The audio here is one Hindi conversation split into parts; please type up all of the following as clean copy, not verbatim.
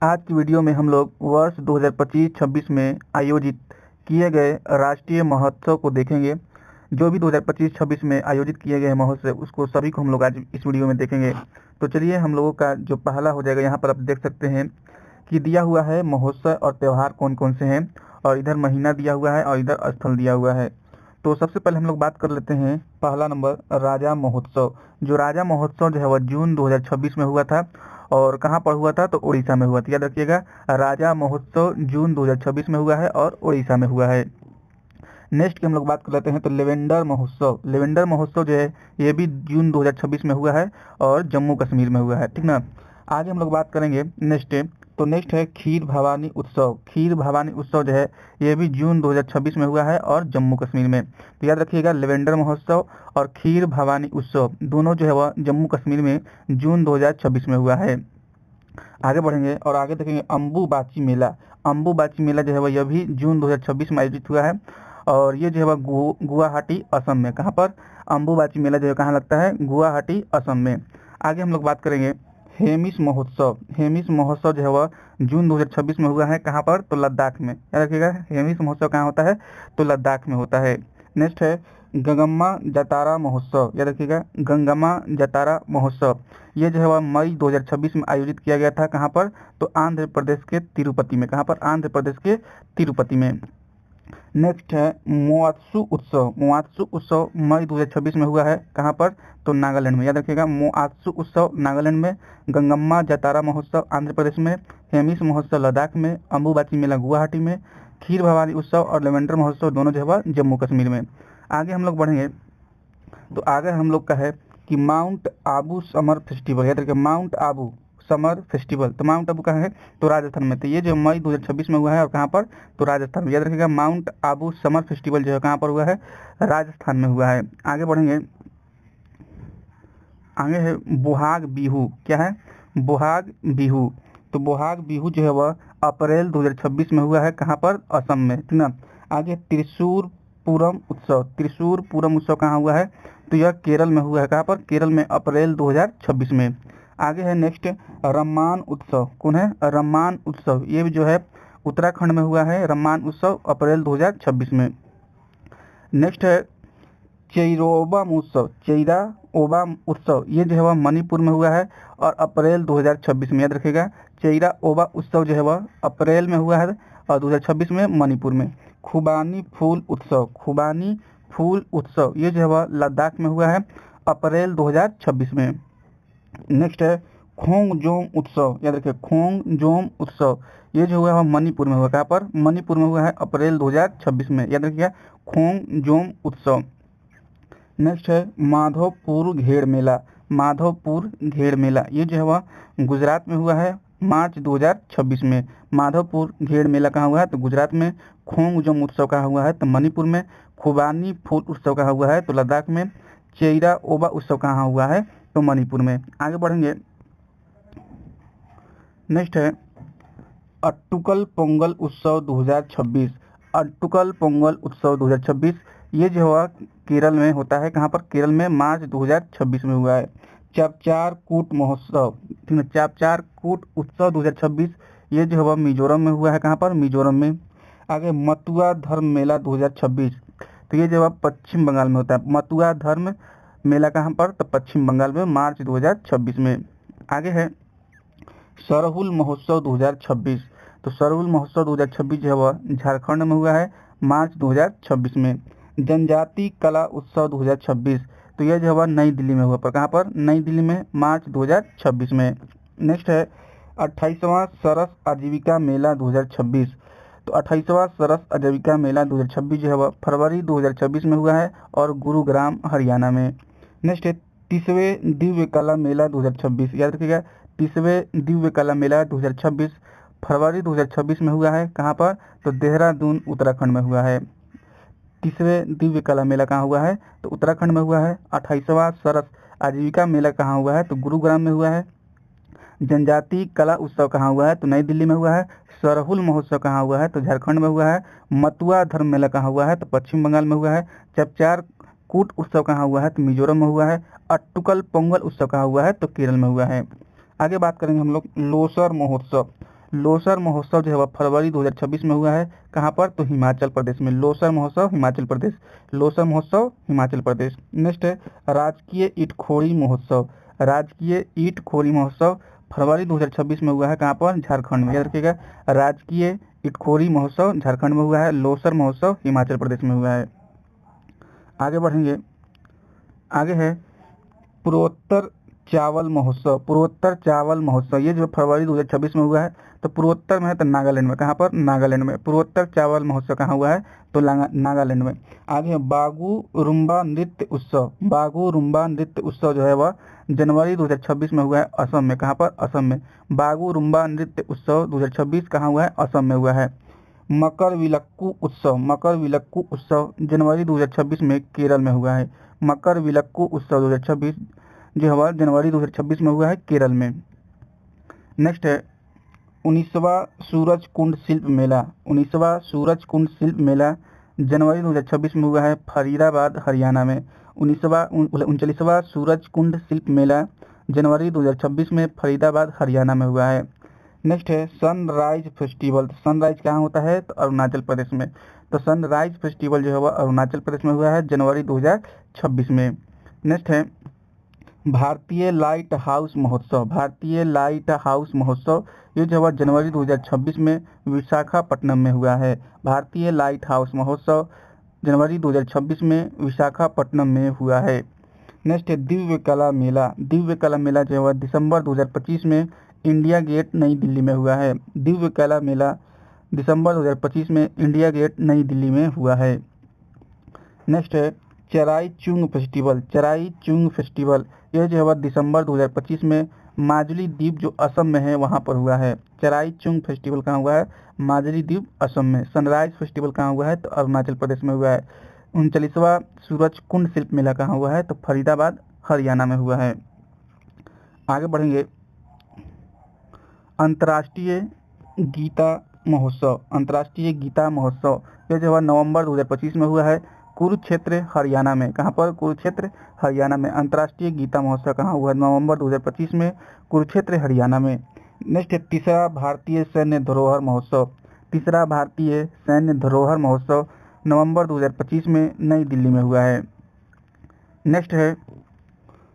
आज की वीडियो में हम लोग वर्ष 2025-26 में आयोजित किए गए राष्ट्रीय महोत्सव को देखेंगे। जो भी 2025-26 में आयोजित किए गए महोत्सव उसको सभी को हम लोग आज इस वीडियो में देखेंगे। तो चलिए हम लोगों का जो पहला हो जाएगा, यहाँ पर आप देख सकते हैं कि दिया हुआ है महोत्सव और त्यौहार कौन कौन से हैं, और इधर महीना दिया हुआ है और इधर स्थल दिया हुआ है। तो सबसे पहले हम लोग बात कर लेते हैं पहला नंबर राजा महोत्सव। जो राजा महोत्सव जो है वह जून 2026 में हुआ था, और कहाँ पर हुआ था तो उड़ीसा में हुआ था। याद रखिएगा, राजा महोत्सव जून 2026 में हुआ है और उड़ीसा में हुआ है। नेक्स्ट की हम लोग बात कर लेते हैं तो लेवेंडर महोत्सव। लेवेंडर महोत्सव जो है ये भी जून 2026 में हुआ है और जम्मू कश्मीर में हुआ है, ठीक ना। आगे हम लोग बात करेंगे नेक्स्ट है खीर भवानी उत्सव। खीर भवानी उत्सव जो है ये भी जून 2026 में हुआ है और जम्मू कश्मीर में। तो याद रखिएगा, लेवेंडर महोत्सव और खीर भवानी उत्सव दोनों जो है वह जम्मू कश्मीर में जून 2026 में हुआ है। आगे बढ़ेंगे और आगे देखेंगे अम्बुबाची मेला। अम्बुबाची मेला जो है वह यह भी जून 2026 में आयोजित हुआ है, और ये जो है वह गुवाहाटी असम में। कहाँ पर अम्बुबाची मेला जो है कहाँ लगता है? गुवाहाटी असम में। आगे हम लोग बात करेंगे हेमिस महोत्सव। हेमिस महोत्सव जो है वह जून 2026 में हुआ है। कहाँ पर? तो लद्दाख में। याद रखिएगा, हेमिस महोत्सव कहाँ होता है? तो लद्दाख में होता है। नेक्स्ट है गंगम्मा जतारा महोत्सव। याद रखिएगा, गंगम्मा जतारा महोत्सव ये जो है वह मई 2026 में आयोजित किया गया था। कहाँ पर? तो आंध्र प्रदेश के तिरुपति में। कहाँ पर? आंध्र प्रदेश के तिरुपति में। नेक्स्ट है मोआत्सु उत्सव। मोआत्सु उत्सव मई 2026 में हुआ है। कहाँ पर? तो नागालैंड में। याद रखिएगा, मोआत्सु उत्सव नागालैंड में, गंगम्मा जतारा महोत्सव आंध्र प्रदेश में, हेमिस महोत्सव लद्दाख में, अम्बुबाची मेला गुवाहाटी में, खीर भवानी उत्सव और लेवेंडर महोत्सव दोनों जो है वह जम्मू कश्मीर में। आगे हम लोग बढ़ेंगे तो आगे हम लोग का है कि माउंट आबू समर फेस्टिवल। याद रखिए, माउंट आबू समर फेस्टिवल। तो माउंट आबू कहाँ है? तो राजस्थान में। तो ये जो मई 2026 में हुआ है और कहाँ पर? तो राजस्थान में। याद रखिएगा, माउंट आबू समर फेस्टिवल जो है कहाँ पर हुआ है? राजस्थान में हुआ है। आगे बढ़ेंगे, आगे है बोहाग बिहू। क्या है? बोहाग बिहू। तो बोहाग बिहू जो है वह अप्रैल 2026 में हुआ है। कहाँ पर? असम में, ठीक ना। आगे त्रिशूर पूरम उत्सव। त्रिशूर पूरम उत्सव कहाँ हुआ है? तो यह केरल में हुआ है। कहाँ पर? केरल में, अप्रैल 2026 में। आगे है नेक्स्ट रम्मान उत्सव। कौन है? रम्मान उत्सव। ये भी जो है उत्तराखंड में हुआ है। रम्मान उत्सव अप्रैल 2026 में। नेक्स्ट है चेइरोबा उत्सव। चेइरा ओबा उत्सव ये जो है वह मणिपुर में हुआ है और अप्रैल 2026 में। याद रखिएगा, चेइरा ओबा उत्सव जो है वह अप्रैल में हुआ है और 2026 में मणिपुर में। खुबानी फूल उत्सव। खुबानी फूल उत्सव ये जो है वह लद्दाख में हुआ है, अप्रैल 2026 में। नेक्स्ट है खोंगजोम उत्सव। याद रखिए, खोंगजोम उत्सव ये जो हुआ है वह मणिपुर में हुआ। कहाँ पर? मणिपुर में हुआ है, अप्रैल 2026 में। याद रखिएगा, खोंगजोम उत्सव। नेक्स्ट है माधवपुर घेर मेला। माधवपुर घेर मेला ये जो है वह गुजरात में हुआ है, मार्च 2026 में। माधवपुर घेर मेला कहाँ हुआ है? तो गुजरात में। खोंगजोम उत्सव कहाँ हुआ है? तो मणिपुर में। खुबानी फूल उत्सव कहाँ हुआ है? तो लद्दाख में। चेइरा ओबा उत्सव कहाँ हुआ है? तो मणिपुर में। आगे बढ़ेंगे, नेक्स्ट है अट्टुकल पोंगल उत्सव 2026। अट्टुकल पोंगल उत्सव 2026 ये जो हुआ केरल में होता है। कहाँ पर? केरल में, मार्च 2026 में हुआ है। चापचार कूट महोत्सव, ठीक है, चापचार कूट उत्सव 2026 ये जो हुआ मिजोरम में हुआ है। कहाँ पर? मिजोरम में। आगे मतुआ धर्म मेला 2026। तो ये जो है पश्चिम बंगाल में होता है। मतुआ धर्म मेला कहाँ पर? तो पश्चिम बंगाल में, मार्च 2026 में। आगे है सरहुल महोत्सव 2026। तो सरहुल महोत्सव 2026 जो है वह झारखंड में हुआ है, मार्च 2026 में। जनजाति कला उत्सव 2026 तो यह जो है वह नई दिल्ली में हुआ। पर कहाँ पर? नई दिल्ली में, मार्च 2026 में। नेक्स्ट है 28वां सरस आजीविका मेला 2026। तो 28वां सरस आजीविका मेला 2026 जो है वह फरवरी 2026 में हुआ है और गुरुग्राम हरियाणा में। नेक्स्ट है 30वें दिव्य कला मेला 2026। याद रखिएगा, 30वें दिव्य कला मेला 2026 फरवरी 2026 में हुआ है। कहाँ पर? तो देहरादून उत्तराखंड में हुआ है। 30वें दिव्य कला मेला कहाँ हुआ है? तो उत्तराखंड में हुआ है। 28वां सरस आजीविका मेला कहाँ हुआ है? तो गुरुग्राम में हुआ है। जनजाति कला उत्सव कहाँ हुआ है? तो नई दिल्ली में हुआ है। सरहुल महोत्सव कहाँ हुआ है? तो झारखंड में हुआ है। मतुआ धर्म मेला कहाँ हुआ है? तो पश्चिम बंगाल में हुआ है। चपचार कूट उत्सव कहाँ हुआ है? तो मिजोरम में हुआ है। अट्टुकल पोंगल उत्सव कहाँ हुआ है? तो केरल में हुआ है। आगे बात करेंगे हम लोग लोसर महोत्सव। लोसर महोत्सव जो है वह फरवरी 2026 में हुआ है। कहाँ पर? तो हिमाचल प्रदेश में। लोसर महोत्सव हिमाचल प्रदेश, लोसर महोत्सव हिमाचल प्रदेश। नेक्स्ट है राजकीय इटखोरी महोत्सव। राजकीय इटखोरी महोत्सव फरवरी 2026 में हुआ है। कहाँ पर? झारखंड में। याद रखिएगा, राजकीय इटखोरी महोत्सव झारखंड में हुआ है, लोसर महोत्सव हिमाचल प्रदेश में हुआ है। आगे बढ़ेंगे, आगे है पूर्वोत्तर चावल महोत्सव। पूर्वोत्तर चावल महोत्सव ये जो फरवरी 2026 में हुआ है, तो पूर्वोत्तर में है तो नागालैंड में। कहाँ पर? नागालैंड में। पूर्वोत्तर चावल महोत्सव कहाँ हुआ है? तो नागालैंड में। आगे है बागू रुम्बा नृत्य उत्सव। बागू रुम्बा नृत्य उत्सव जो है वह जनवरी 2026 में हुआ है, असम में। कहाँ पर? असम में। बागू रुम्बा नृत्य उत्सव 2026 कहाँ हुआ है? असम में हुआ है। मकर विलक्कू उत्सव। मकर विलक्कू उत्सव जनवरी 2026 में केरल में हुआ है। मकर विलक्कू उत्सव 2026 जो हुआ जनवरी 2026 में हुआ है, केरल में। नेक्स्ट है 19वां सूरज कुंड शिल्प मेला। 19वां सूरज कुंड शिल्प मेला जनवरी 2026 में हुआ है, फरीदाबाद हरियाणा में। 39वां सूरज कुंड शिल्प मेला जनवरी 2026 में फरीदाबाद हरियाणा में हुआ है। नेक्स्ट है सनराइज फेस्टिवल। सनराइज कहाँ होता है? तो अरुणाचल प्रदेश में। तो सनराइज फेस्टिवल जो है वह अरुणाचल प्रदेश में हुआ है, जनवरी 2026 में। नेक्स्ट है भारतीय लाइट हाउस महोत्सव। भारतीय लाइट हाउस महोत्सव ये जो है जनवरी 2026 में विशाखापट्टनम में हुआ है। भारतीय लाइट हाउस महोत्सव जनवरी 2026 में विशाखापट्टनम में हुआ है। नेक्स्ट है दिव्य कला मेला। दिव्य कला मेला जो है दिसंबर 2025 में इंडिया गेट नई दिल्ली में हुआ है। दिव्य कला मेला दिसंबर 2025 में इंडिया गेट नई दिल्ली में हुआ है। नेक्स्ट है चराई चुंग फेस्टिवल। चराई चुंग फेस्टिवल यह जो है दिसंबर 2025 में माजुली द्वीप जो असम में है वहाँ पर हुआ है। चराई चुंग फेस्टिवल कहाँ हुआ है? माजुली द्वीप असम में। सनराइज फेस्टिवल कहाँ हुआ है? तो अरुणाचल प्रदेश में हुआ है। 39वां सूरज कुंड शिल्प मेला कहाँ हुआ है? तो फरीदाबाद हरियाणा में हुआ है। आगे बढ़ेंगे, अंतर्राष्ट्रीय गीता महोत्सव। अंतर्राष्ट्रीय गीता महोत्सव यह जो है नवंबर 2025 में हुआ है, कुरुक्षेत्र हरियाणा में। कहाँ पर? कुरुक्षेत्र हरियाणा में। अंतर्राष्ट्रीय गीता महोत्सव कहाँ हुआ? नवंबर 2025 में कुरुक्षेत्र हरियाणा में। नेक्स्ट है तीसरा भारतीय सैन्य धरोहर महोत्सव। तीसरा भारतीय सैन्य धरोहर महोत्सव नवंबर 2025 में नई दिल्ली में हुआ है। नेक्स्ट है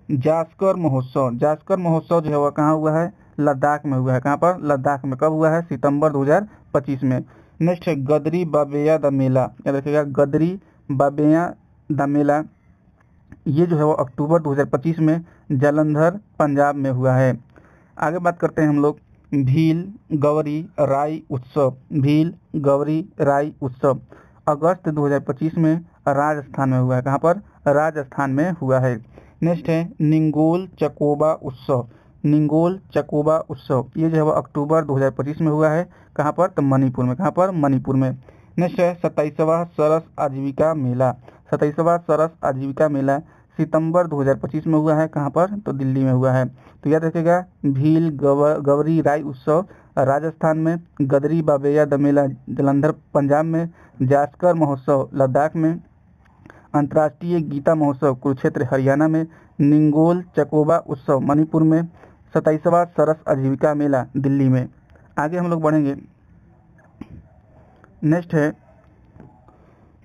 जास्कर महोत्सव। जास्कर महोत्सव जो है वह कहाँ हुआ है? लद्दाख में हुआ है। कहाँ पर? लद्दाख में। कब हुआ है? सितंबर 2025 में। नेक्स्ट है गदरी बाबेया द मेला। याद रखिएगा, गदरी बाबेया द मेला ये जो है वो अक्टूबर 2025 में जालंधर पंजाब में हुआ है। आगे बात करते हैं हम लोग भील गौरी राई उत्सव। भील गौरी राई उत्सव अगस्त 2025 में राजस्थान में हुआ है। कहाँ पर? राजस्थान में हुआ है। नेक्स्ट है निंगोल चकोबा उत्सव। निंगोल चकोबा उत्सव ये जो है वो अक्टूबर 2025 में हुआ है। कहाँ पर? तो मणिपुर में। कहाँ पर? मणिपुर में। नेक्स्ट है 27वां सरस आजीविका मेला। 27वां सरस आजीविका मेला सितंबर 2025 में हुआ है। कहाँ पर? तो दिल्ली में हुआ है। तो याद रखिएगा, भील गौरी राई उत्सव राजस्थान में, गदरी बाबेया द मेला जालंधर पंजाब में, जास्कर महोत्सव लद्दाख में, अंतर्राष्ट्रीय गीता महोत्सव कुरुक्षेत्र हरियाणा में, निंगोल चकोबा उत्सव मणिपुर में, 27वां सरस आजीविका मेला दिल्ली में। आगे हम लोग बढ़ेंगे, नेक्स्ट है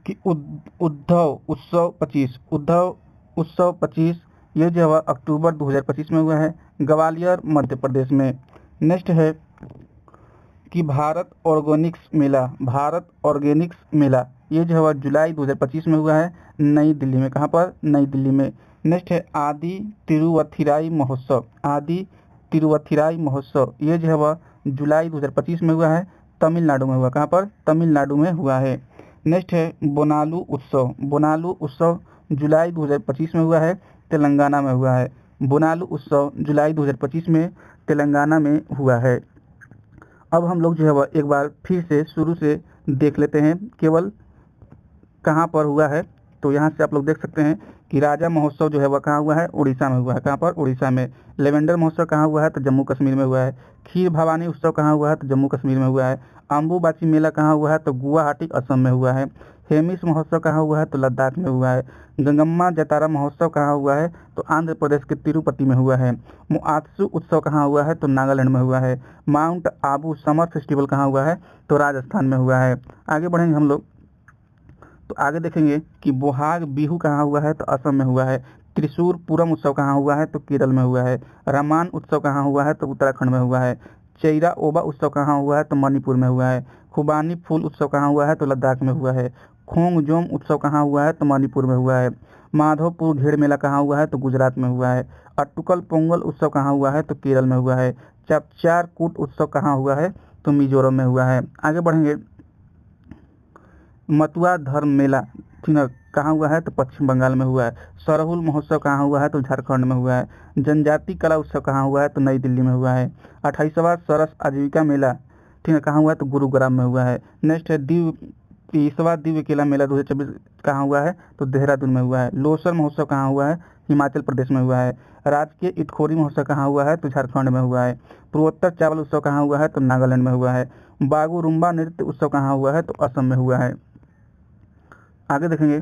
कि उद्धव उत्सव 25। उद्धव उत्सव 25 ये जो है अक्टूबर 2025 में हुआ है, ग्वालियर मध्य प्रदेश में। नेक्स्ट है कि भारत ऑर्गेनिक्स मेला। भारत ऑर्गेनिक्स मेला ये जो है जुलाई 2025 में हुआ है, नई दिल्ली में। कहाँ पर? नई दिल्ली में। नेक्स्ट है आदि तिरुवथिराई महोत्सव। आदि तिरुवथिराई महोत्सव ये जो है जुलाई 2025 में हुआ है, तमिलनाडु में हुआ। कहाँ पर? तमिलनाडु में हुआ है। नेक्स्ट है बोनालू उत्सव। बोनालू उत्सव जुलाई 2025 में हुआ है, तेलंगाना में हुआ है। बोनालू उत्सव जुलाई 2025 में तेलंगाना में हुआ है। अब हम लोग जो है वह एक बार फिर से शुरू से देख लेते हैं, केवल कहाँ पर हुआ है तो यहाँ से आप लोग देख सकते हैं कि राजा महोत्सव जो है वह कहाँ हुआ है, उड़ीसा में हुआ है। कहाँ पर? उड़ीसा में। लेवेंडर महोत्सव कहाँ हुआ है, तो जम्मू कश्मीर में हुआ है। खीर भवानी उत्सव कहाँ हुआ है, तो जम्मू कश्मीर में हुआ है। अम्बुबाची मेला कहाँ हुआ है, तो गुवाहाटी असम में हुआ है। हेमिस महोत्सव कहाँ हुआ है, तो लद्दाख में हुआ है। गंगम्मा जतारा महोत्सव कहाँ हुआ है, तो आंध्र प्रदेश के तिरुपति में हुआ है। मुआत्सु उत्सव कहाँ हुआ है, तो नागालैंड में हुआ है। माउंट आबू समर फेस्टिवल कहाँ हुआ है, तो राजस्थान में हुआ है। आगे बढ़ेंगे हम लोग तो आगे देखेंगे कि बोहाग बिहू कहाँ हुआ है, तो असम में हुआ है। त्रिशूर पूरम उत्सव कहाँ हुआ है, तो केरल में हुआ है। रामान उत्सव कहाँ हुआ है, तो उत्तराखंड में हुआ है। चेरा ओबा उत्सव कहाँ हुआ है, तो मणिपुर में हुआ है। खुबानी फूल उत्सव कहाँ हुआ है, तो लद्दाख में हुआ है। खोंगजोम उत्सव कहाँ हुआ है, तो मणिपुर में हुआ है। माधवपुर घेर मेला कहाँ हुआ है, तो गुजरात में हुआ है। अट्टुकल पोंगल उत्सव कहाँ हुआ है, तो केरल में हुआ है। चपचार कूट उत्सव कहाँ हुआ है, तो मिजोरम में हुआ है। आगे बढ़ेंगे मतुआ धर्म मेला ठीक है कहाँ हुआ है, तो पश्चिम बंगाल में हुआ है। सरहुल महोत्सव कहाँ हुआ है, तो झारखंड में हुआ है। जनजाति कला उत्सव कहाँ हुआ है, तो नई दिल्ली में हुआ है। 28वां सरस आजीविका मेला ठीक है कहाँ हुआ है, तो गुरुग्राम में हुआ है। नेक्स्ट है 30वां दिव्य केला मेला 2024 कहाँ हुआ है, तो देहरादून में हुआ है। लोसर महोत्सव कहाँ हुआ है, हिमाचल प्रदेश में हुआ है। राजकीय इटखोरी महोत्सव कहाँ हुआ है, तो झारखंड में हुआ है। पूर्वोत्तर चावल उत्सव कहाँ हुआ है, तो नागालैंड में हुआ है। बागुरुम्बा नृत्य उत्सव कहाँ हुआ है, तो असम में हुआ है। आगे देखेंगे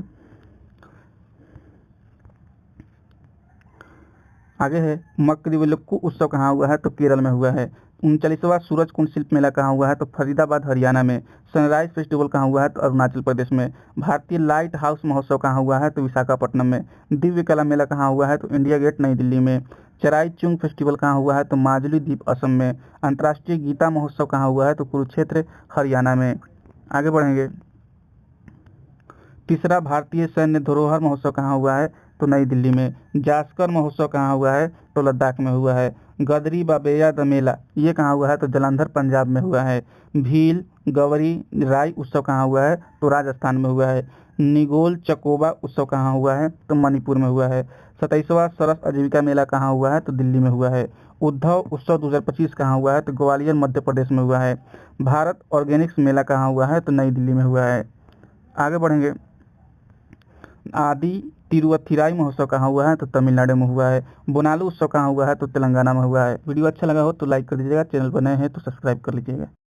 आगे है मकरिविलक्कू उत्सव कहाँ हुआ है, तो केरल में हुआ है। 39वां सूरज कुंड शिल्प मेला कहाँ हुआ है, तो फरीदाबाद हरियाणा में। सनराइज फेस्टिवल कहाँ हुआ है, तो अरुणाचल प्रदेश में। भारतीय लाइट हाउस महोत्सव कहाँ हुआ है, तो विशाखापट्टनम में। दिव्य कला मेला कहाँ हुआ है, तो इंडिया गेट नई दिल्ली में। चराई चुंग फेस्टिवल कहाँ हुआ है, तो माजुली द्वीप असम में। अंतर्राष्ट्रीय गीता महोत्सव कहाँ हुआ है, तो कुरुक्षेत्र हरियाणा में। आगे बढ़ेंगे तीसरा भारतीय सैन्य धरोहर महोत्सव कहाँ हुआ है, तो नई दिल्ली में। जास्कर महोत्सव कहाँ हुआ है, तो लद्दाख में हुआ है। गदरी बाबेया द मेला ये कहाँ हुआ है, तो जालंधर पंजाब में हुआ है। भील गवरी राई उत्सव कहाँ हुआ है, तो राजस्थान में हुआ है। निगोल चकोबा उत्सव कहाँ हुआ है, तो मणिपुर में हुआ है। 27वां सरस आजीविका मेला कहाँ हुआ है, तो दिल्ली में हुआ है। उद्धव उत्सव 2025 कहाँ हुआ है, तो ग्वालियर मध्य प्रदेश में हुआ है। भारत ऑर्गेनिक्स मेला कहाँ हुआ है, तो नई दिल्ली में हुआ है। आगे बढ़ेंगे आदि तिरुवथिराई महोत्सव कहाँ हुआ है, तो तमिलनाडु में हुआ है। बोनालू उत्सव कहाँ हुआ है, तो तेलंगाना में हुआ है। वीडियो अच्छा लगा हो तो लाइक कर दीजिएगा, चैनल पर नए हैं तो सब्सक्राइब कर लीजिएगा।